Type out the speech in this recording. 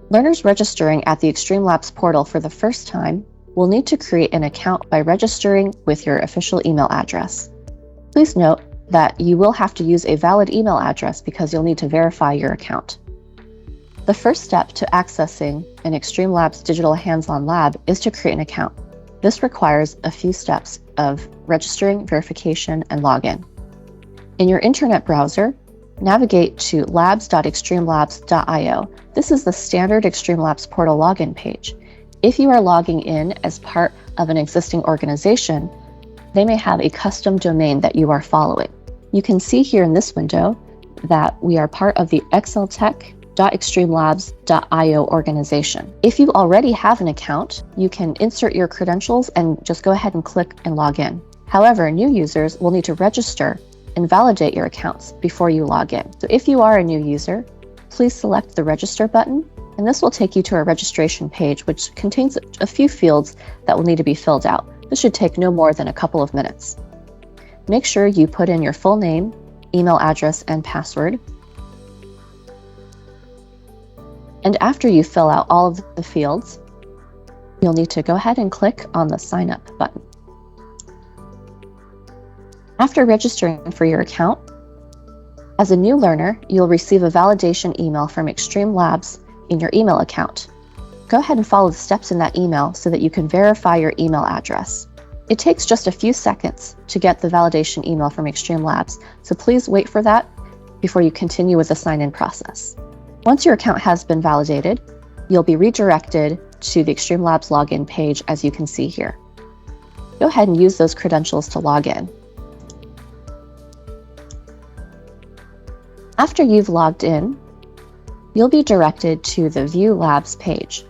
Learners registering at the XtremeLabs portal for the first time will need to create an account by registering with your official email address. Please note that you will have to use a valid email address because you'll need to verify your account. The first step to accessing an XtremeLabs digital hands-on lab is to create an account. This requires a few steps of registering, verification, and login. In your internet browser, navigate to labs.xtremelabs.io. This is the standard XtremeLabs portal login page. If you are logging in as part of an existing organization, they may have a custom domain that you are following. You can see here in this window that we are part of the xltech.xtremelabs.io organization. If you already have an account, you can insert your credentials and just go ahead and click and log in. However, new users will need to register and validate your accounts before you log in. So if you are a new user, please select the register button, and this will take you to a registration page which contains a few fields that will need to be filled out. This should take no more than a couple of minutes. Make sure you put in your full name, email address, and password. And after you fill out all of the fields, you'll need to go ahead and click on the Sign Up button. After registering for your account, as a new learner, you'll receive a validation email from XtremeLabs in your email account. Go ahead and follow the steps in that email so that you can verify your email address. It takes just a few seconds to get the validation email from XtremeLabs, so please wait for that before you continue with the sign-in process. Once your account has been validated, you'll be redirected to the XtremeLabs login page as you can see here. Go ahead and use those credentials to log in. After you've logged in, you'll be directed to the View Labs page.